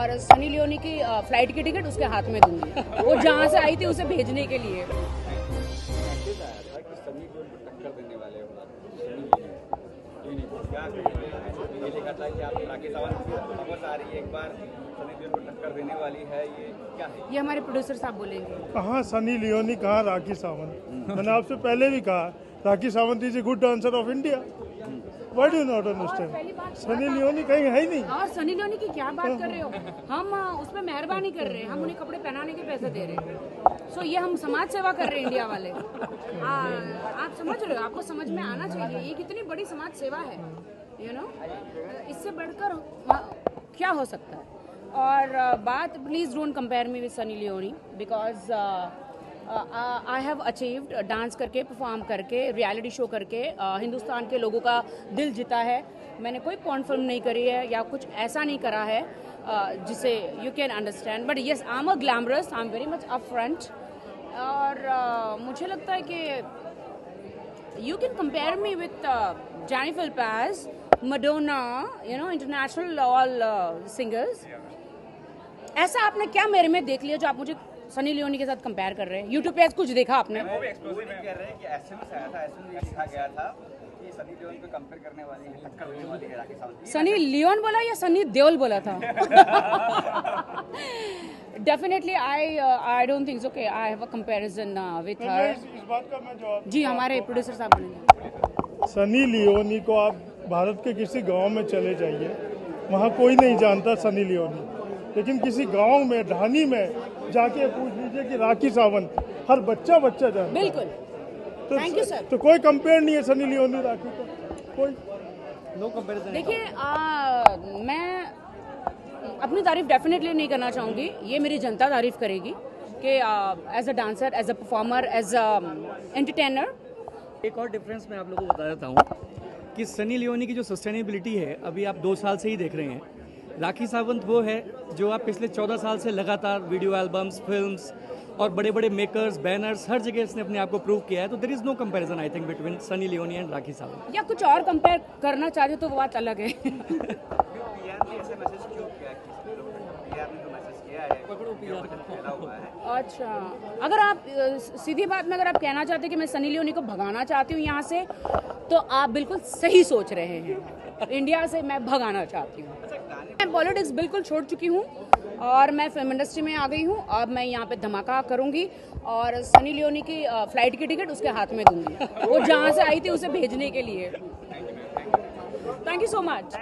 और सनी लियोनी की फ्लाइट की टिकट उसके हाथ में दूंगी। वो जहाँ से आई थी उसे भेजने के लिए। ये लिखा था कि आप राखी सावंत की खबर आ रही है, एक बार सनी लियोनी को टक्कर देने वाली है, ये क्या है? ये हमारे प्रोड्यूसर साहब बोलेंगे। कहाँ सनी लियोनी, कहाँ राखी सावंत। मैंने आपसे पहले भी कहा Rakhi Sawant is a good dancer of India. Why do not understand? Sunny Leone कहीं है ही नहीं। और सनी लियोनी की क्या बात कर रहे हो? हम उस पर मेहरबानी कर रहे हैं, हम उन्हें कपड़े पहनाने के पैसे दे रहे हैं। सो ये हम समाज सेवा कर रहे हैं इंडिया वाले। आप समझ रहे हो? आपको समझ में आना चाहिए ये कितनी बड़ी समाज सेवा है। यू नो, इससे बढ़कर क्या हो सकता है? और बात, please don't compare me with Sunny Leone because I have achieved dance करके, परफॉर्म करके, रियलिटी शो करके हिंदुस्तान के लोगों का दिल जीता है। मैंने कोई पॉर्न फिल्म नहीं करी है या कुछ ऐसा नहीं करा है जिसे you can understand. But yes, I am a glamorous, I am very much up front. और मुझे लगता है कि you can compare me with Jennifer Lopez, Madonna, you know, international all singers. ऐसा आपने क्या मेरे में देख लिया जो आप मुझे सनी लियोनी के साथ कंपेयर कर रहे हैं? यूट्यूब पे कुछ देखा आपने? वो भी एक्सक्लूसिव कह रहे हैं कि एसएमएस आया था, एसएमएस में लिखा गया था कि सनी लियोनी को कंपेयर करने वाली है, टक्कर देने वाली है राखी सावंत। सनी लियोन बोला या सनी देओल बोला था? Definitely I don't think so कि I have a comparison with her. इस बात का मैं जवाब जी, हमारे प्रोड्यूसर साहब बोलेंगे। सनी लियोनी को आप भारत के किसी गांव में चले जाइए, वहाँ कोई नहीं जानता सनी लियोनी। लेकिन किसी गांव में, ढानी में जाके पूछ लीजिए कि राखी सावंत, हर बच्चा जानता है। बिल्कुल, थैंक यू सर। तो कोई कंपेयर नहीं है सनी लियोनी राखी का, कोई नो कंपैरिजन। देखिए, मैं अपनी तारीफ डेफिनेटली नहीं करना चाहूँगी, ये मेरी जनता तारीफ करेगी कि as a dancer, as a performer, as a entertainer. एक और डिफरेंस मैं आप लोगों को बता देता हूँ कि सनी लियोनी की जो सस्टेनेबिलिटी है अभी आप 2 साल से ही देख रहे हैं। राखी सावंत वो है जो आप पिछले 14 साल से लगातार वीडियो एल्बम्स, फिल्म्स और बड़े बड़े मेकर्स, बैनर्स, हर जगह इसने अपने आप को प्रूव किया है। तो there is no comparison I think between Sunny Leone and Rakhi Sawant. या कुछ और कंपेयर करना चाहते तो वो बात अलग है। अच्छा, अगर आप सीधी बात में अगर आप कहना चाहते हैं कि मैं सनी लियोनी को भगाना चाहती हूँ यहाँ से, तो आप बिल्कुल सही सोच रहे हैं। इंडिया से मैं भगाना चाहती हूँ। मैं पॉलिटिक्स बिल्कुल छोड़ चुकी हूँ और मैं फिल्म इंडस्ट्री में आ गई हूँ। अब मैं यहाँ पे धमाका करूँगी और सनी लियोनी की फ्लाइट की टिकट उसके हाथ में दूंगी। वो जहाँ से आई थी उसे भेजने के लिए। Thank you so much.